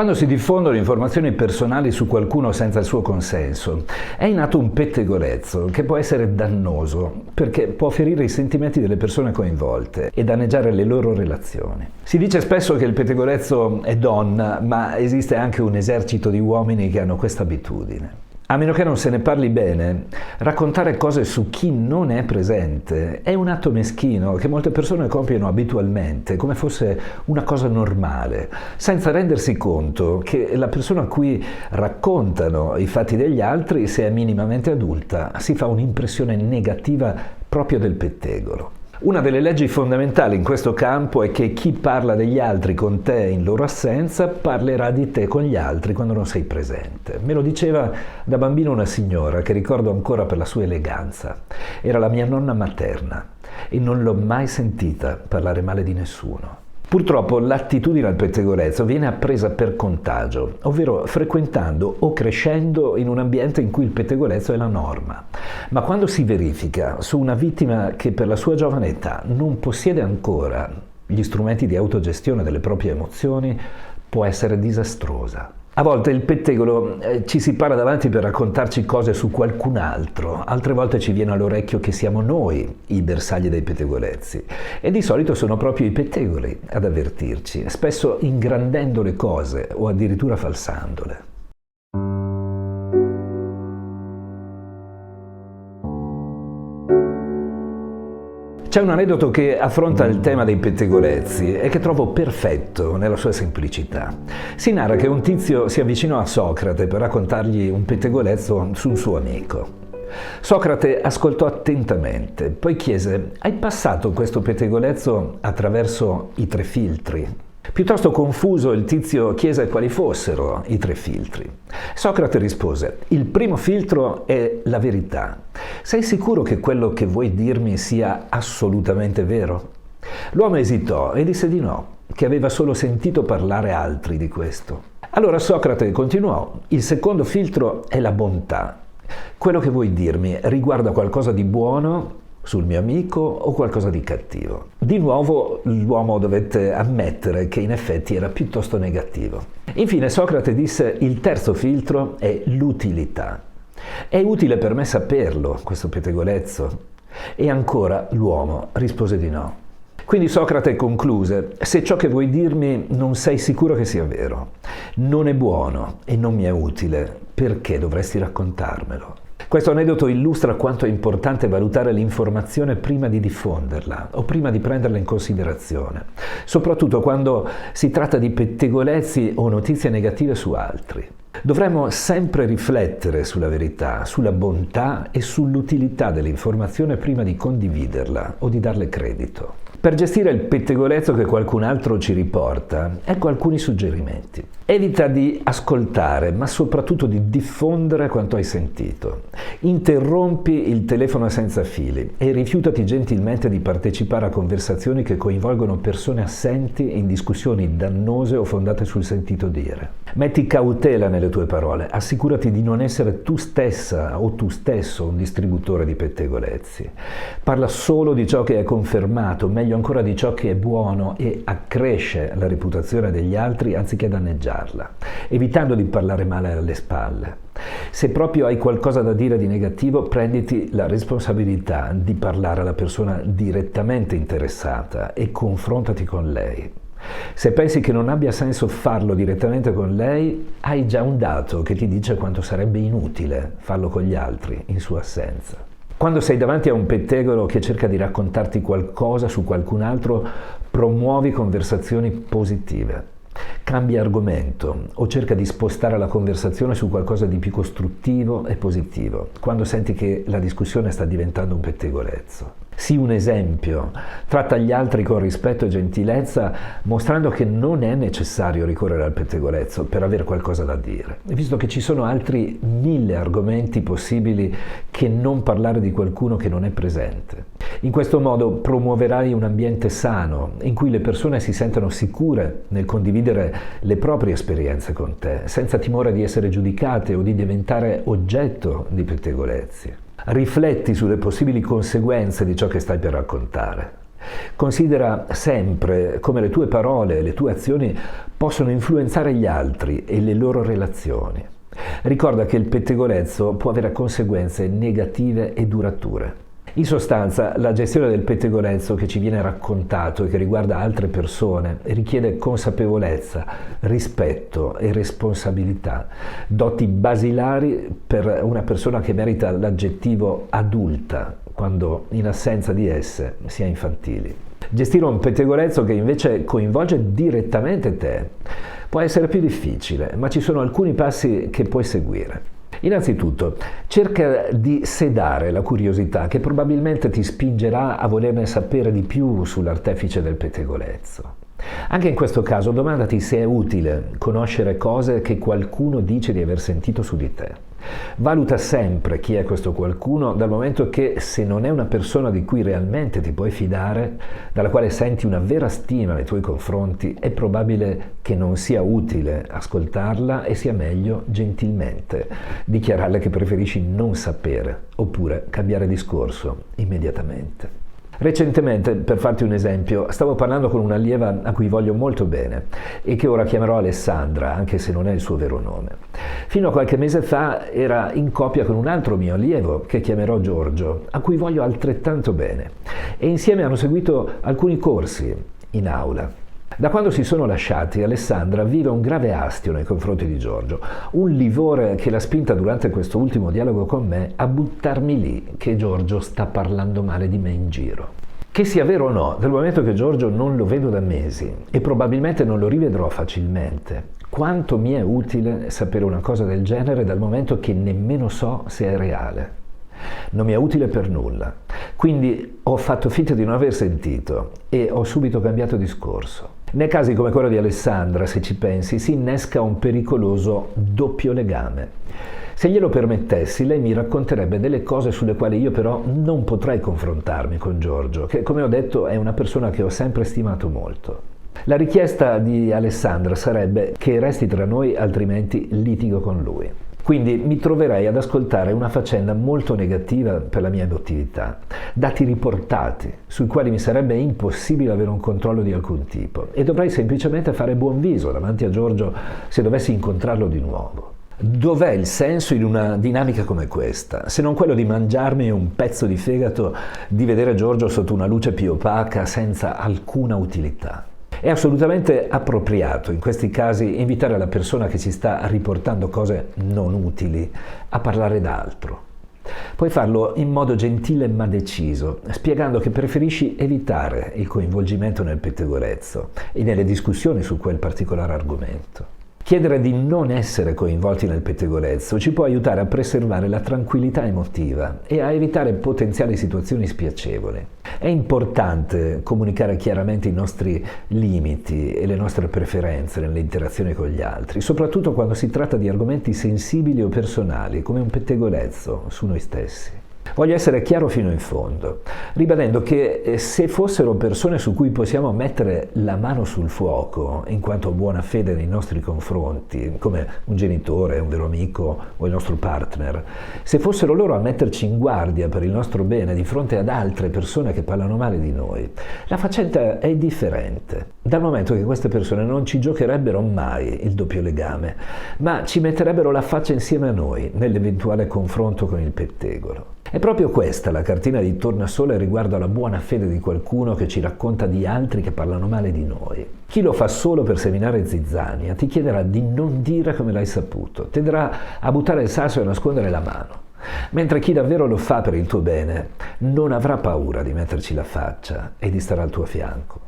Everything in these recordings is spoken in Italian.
Quando si diffondono informazioni personali su qualcuno senza il suo consenso, è in atto un pettegolezzo che può essere dannoso perché può ferire i sentimenti delle persone coinvolte e danneggiare le loro relazioni. Si dice spesso che il pettegolezzo è donna, ma esiste anche un esercito di uomini che hanno questa abitudine. A meno che non se ne parli bene, raccontare cose su chi non è presente è un atto meschino che molte persone compiono abitualmente, come fosse una cosa normale, senza rendersi conto che la persona a cui raccontano i fatti degli altri, se è minimamente adulta, si fa un'impressione negativa proprio del pettegolo. Una delle leggi fondamentali in questo campo è che chi parla degli altri con te in loro assenza parlerà di te con gli altri quando non sei presente. Me lo diceva da bambino una signora che ricordo ancora per la sua eleganza. Era la mia nonna materna e non l'ho mai sentita parlare male di nessuno. Purtroppo l'attitudine al pettegolezzo viene appresa per contagio, ovvero frequentando o crescendo in un ambiente in cui il pettegolezzo è la norma. Ma quando si verifica su una vittima che per la sua giovane età non possiede ancora gli strumenti di autogestione delle proprie emozioni, può essere disastrosa. A volte il pettegolo ci si para davanti per raccontarci cose su qualcun altro, altre volte ci viene all'orecchio che siamo noi i bersagli dei pettegolezzi e di solito sono proprio i pettegoli ad avvertirci, spesso ingrandendo le cose o addirittura falsandole. C'è un aneddoto che affronta il tema dei pettegolezzi e che trovo perfetto nella sua semplicità. Si narra che un tizio si avvicinò a Socrate per raccontargli un pettegolezzo su un suo amico. Socrate ascoltò attentamente, poi chiese: «Hai passato questo pettegolezzo attraverso i 3 filtri?» Piuttosto confuso, il tizio chiese quali fossero i 3 filtri. Socrate rispose: «Il primo filtro è la verità. Sei sicuro che quello che vuoi dirmi sia assolutamente vero?» L'uomo esitò e disse di no, che aveva solo sentito parlare altri di questo. Allora Socrate continuò: «Il secondo filtro è la bontà. Quello che vuoi dirmi riguarda qualcosa di buono sul mio amico o qualcosa di cattivo?» Di nuovo l'uomo dovette ammettere che in effetti era piuttosto negativo. Infine Socrate disse: «Il terzo filtro è l'utilità. È utile per me saperlo, questo pettegolezzo?» E ancora l'uomo rispose di no. Quindi Socrate concluse: «Se ciò che vuoi dirmi non sei sicuro che sia vero, non è buono e non mi è utile, perché dovresti raccontarmelo?» Questo aneddoto illustra quanto è importante valutare l'informazione prima di diffonderla o prima di prenderla in considerazione, soprattutto quando si tratta di pettegolezzi o notizie negative su altri. Dovremmo sempre riflettere sulla verità, sulla bontà e sull'utilità dell'informazione prima di condividerla o di darle credito. Per gestire il pettegolezzo che qualcun altro ci riporta, ecco alcuni suggerimenti. Evita di ascoltare, ma soprattutto di diffondere quanto hai sentito. Interrompi il telefono senza fili e rifiutati gentilmente di partecipare a conversazioni che coinvolgono persone assenti in discussioni dannose o fondate sul sentito dire. Metti cautela nelle tue parole, assicurati di non essere tu stessa o tu stesso un distributore di pettegolezzi. Parla solo di ciò che è confermato, meglio ancora di ciò che è buono e accresce la reputazione degli altri anziché danneggiarla, evitando di parlare male alle spalle. Se proprio hai qualcosa da dire di negativo, prenditi la responsabilità di parlare alla persona direttamente interessata e confrontati con lei. Se pensi che non abbia senso farlo direttamente con lei, hai già un dato che ti dice quanto sarebbe inutile farlo con gli altri in sua assenza. Quando sei davanti a un pettegolo che cerca di raccontarti qualcosa su qualcun altro, promuovi conversazioni positive. Cambia argomento o cerca di spostare la conversazione su qualcosa di più costruttivo e positivo, quando senti che la discussione sta diventando un pettegolezzo. Sii un esempio, tratta gli altri con rispetto e gentilezza, mostrando che non è necessario ricorrere al pettegolezzo per avere qualcosa da dire, visto che ci sono altri 1000 argomenti possibili che non parlare di qualcuno che non è presente. In questo modo promuoverai un ambiente sano, in cui le persone si sentono sicure nel condividere le proprie esperienze con te, senza timore di essere giudicate o di diventare oggetto di pettegolezzi. Rifletti sulle possibili conseguenze di ciò che stai per raccontare. Considera sempre come le tue parole e le tue azioni possono influenzare gli altri e le loro relazioni. Ricorda che il pettegolezzo può avere conseguenze negative e durature. In sostanza, la gestione del pettegolezzo che ci viene raccontato e che riguarda altre persone richiede consapevolezza, rispetto e responsabilità, doti basilari per una persona che merita l'aggettivo adulta, quando in assenza di esse si è infantili. Gestire un pettegolezzo che invece coinvolge direttamente te può essere più difficile, ma ci sono alcuni passi che puoi seguire. Innanzitutto, cerca di sedare la curiosità che probabilmente ti spingerà a volerne sapere di più sull'artefice del pettegolezzo. Anche in questo caso domandati se è utile conoscere cose che qualcuno dice di aver sentito su di te. Valuta sempre chi è questo qualcuno, dal momento che se non è una persona di cui realmente ti puoi fidare, dalla quale senti una vera stima nei tuoi confronti, è probabile che non sia utile ascoltarla e sia meglio gentilmente dichiararle che preferisci non sapere oppure cambiare discorso immediatamente. Recentemente, per farti un esempio, stavo parlando con un'allieva a cui voglio molto bene e che ora chiamerò Alessandra, anche se non è il suo vero nome. Fino a qualche mese fa era in coppia con un altro mio allievo, che chiamerò Giorgio, a cui voglio altrettanto bene, e insieme hanno seguito alcuni corsi in aula. Da quando si sono lasciati, Alessandra vive un grave astio nei confronti di Giorgio, un livore che l'ha spinta durante questo ultimo dialogo con me a buttarmi lì che Giorgio sta parlando male di me in giro. Che sia vero o no, dal momento che Giorgio non lo vedo da mesi e probabilmente non lo rivedrò facilmente, quanto mi è utile sapere una cosa del genere dal momento che nemmeno so se è reale. Non mi è utile per nulla, quindi ho fatto finta di non aver sentito e ho subito cambiato discorso. Nei casi come quello di Alessandra, se ci pensi, si innesca un pericoloso doppio legame. Se glielo permettessi, lei mi racconterebbe delle cose sulle quali io però non potrei confrontarmi con Giorgio, che come ho detto è una persona che ho sempre stimato molto. La richiesta di Alessandra sarebbe che resti tra noi, altrimenti litigo con lui. Quindi mi troverei ad ascoltare una faccenda molto negativa per la mia emotività, dati riportati, sui quali mi sarebbe impossibile avere un controllo di alcun tipo, e dovrei semplicemente fare buon viso davanti a Giorgio se dovessi incontrarlo di nuovo. Dov'è il senso in una dinamica come questa, se non quello di mangiarmi un pezzo di fegato, di vedere Giorgio sotto una luce più opaca senza alcuna utilità? È assolutamente appropriato in questi casi invitare la persona che ci sta riportando cose non utili a parlare d'altro. Puoi farlo in modo gentile ma deciso, spiegando che preferisci evitare il coinvolgimento nel pettegolezzo e nelle discussioni su quel particolare argomento. Chiedere di non essere coinvolti nel pettegolezzo ci può aiutare a preservare la tranquillità emotiva e a evitare potenziali situazioni spiacevoli. È importante comunicare chiaramente i nostri limiti e le nostre preferenze nelle interazioni con gli altri, soprattutto quando si tratta di argomenti sensibili o personali, come un pettegolezzo su noi stessi. Voglio essere chiaro fino in fondo, ribadendo che se fossero persone su cui possiamo mettere la mano sul fuoco, in quanto buona fede nei nostri confronti, come un genitore, un vero amico o il nostro partner, se fossero loro a metterci in guardia per il nostro bene di fronte ad altre persone che parlano male di noi, la faccenda è differente, dal momento che queste persone non ci giocherebbero mai il doppio legame, ma ci metterebbero la faccia insieme a noi nell'eventuale confronto con il pettegolo. È proprio questa la cartina di tornasole riguardo alla buona fede di qualcuno che ci racconta di altri che parlano male di noi. Chi lo fa solo per seminare zizzania ti chiederà di non dire come l'hai saputo, tenderà a buttare il sasso e a nascondere la mano. Mentre chi davvero lo fa per il tuo bene non avrà paura di metterci la faccia e di stare al tuo fianco.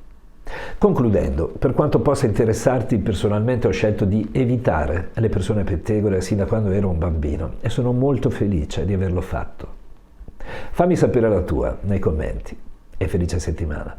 Concludendo, per quanto possa interessarti, personalmente ho scelto di evitare le persone pettegole sin da quando ero un bambino e sono molto felice di averlo fatto. Fammi sapere la tua nei commenti e felice settimana.